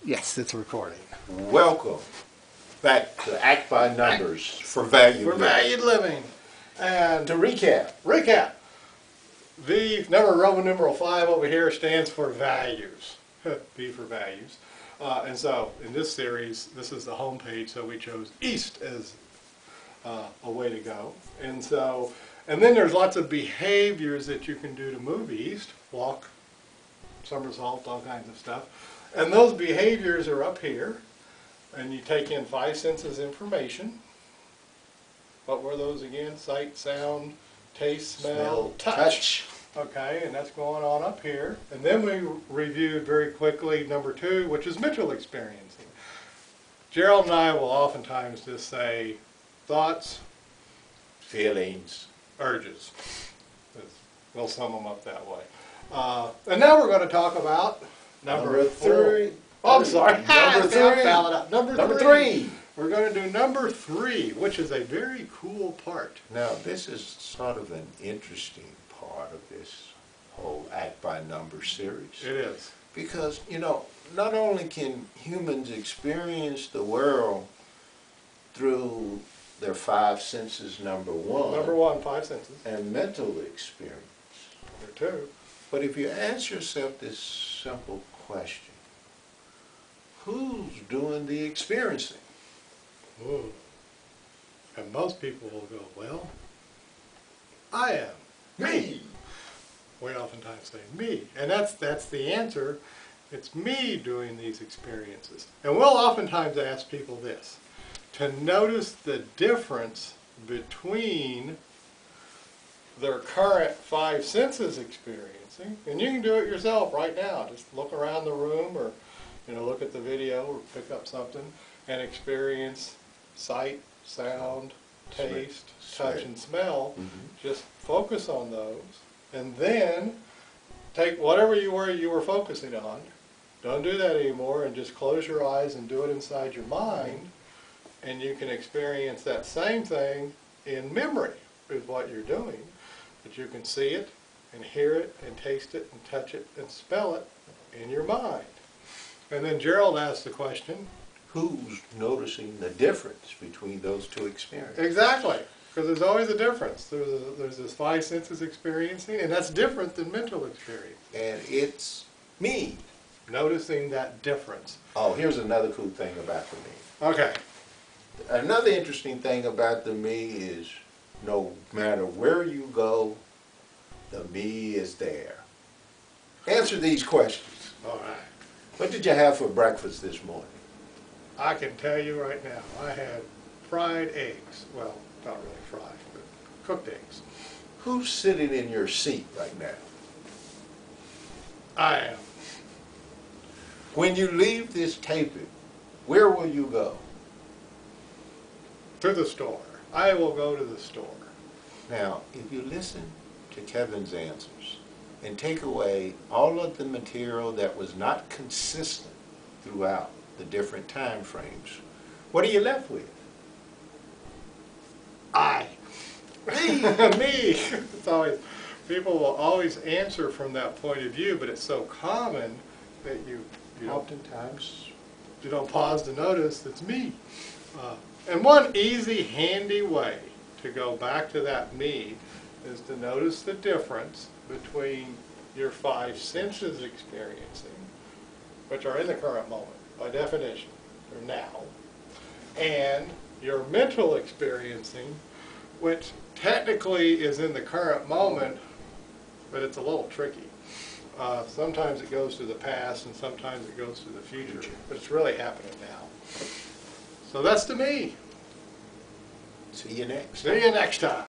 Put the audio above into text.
Yes, it's recording. Welcome back to Act by Numbers for Valued For Living. valued living. And To recap, the Roman numeral 5 over here stands for values. V for values. And so in this series, this is the home page, so we chose East as a way to go. And then there's lots of behaviors that you can do to move east. Walk, somersault, all kinds of stuff. And those behaviors are up here. And you take in 5 senses information. What were those again? Sight, sound, taste, smell, touch. Okay, and that's going on up here. And then we reviewed very quickly number 2, which is mental experiencing. Gerald and I will oftentimes just say thoughts, feelings, urges. We'll sum them up that way. And now we're going to talk about number 3. Oh, I'm sorry. Number 3. We're going to do number 3, which is a very cool part. Now, this is sort of an interesting part of this whole Act by Numbers series. It is. Because, you know, not only can humans experience the world through their 5 senses, number 1. Number 1, 5 senses. And mental experience. Number 2. But if you ask yourself this simple question, who's doing the experiencing? Ooh. And most people will go, well, I am. Me. We oftentimes say me. And that's the answer. It's me doing these experiences. And we'll oftentimes ask people this, to notice the difference between their current 5 senses experiencing. And you can do it yourself right now. Just look around the room or look at the video or pick up something and experience sight, sound, taste, touch, and smell. Just focus on those, and then take whatever you were focusing on. Don't do that anymore, and just close your eyes and do it inside your mind, and you can experience that same thing in memory is what you're doing, but you can see it and hear it and taste it and touch it and smell it in your mind. And then Gerald asked the question, who's noticing the difference between those two experiences? Exactly, because there's always a difference. There's this 5 senses experiencing, and that's different than mental experience. And it's me. Noticing that difference. Oh, here's another cool thing about the me. Okay. Another interesting thing about the me is no matter where you go, the me is there. Answer these questions. All right. What did you have for breakfast this morning? I can tell you right now, I had fried eggs. Well, not really fried, but cooked eggs. Who's sitting in your seat right now? I am. When you leave this taping, where will you go? To the store. I will go to the store. Now, if you listen to Kevin's answers and take away all of the material that was not consistent throughout the different time frames, what are you left with? I. Me. Me. It's always, people will always answer from that point of view, but it's so common that you oftentimes you don't pause to notice it's me. And one easy, handy way to go back to that me is to notice the difference between your 5 senses experiencing, which are in the current moment, by definition, or now, and your mental experiencing, which technically is in the current moment, but it's a little tricky. Sometimes it goes to the past and sometimes it goes to the future, but it's really happening now. So that's to me. See you next. See you next time.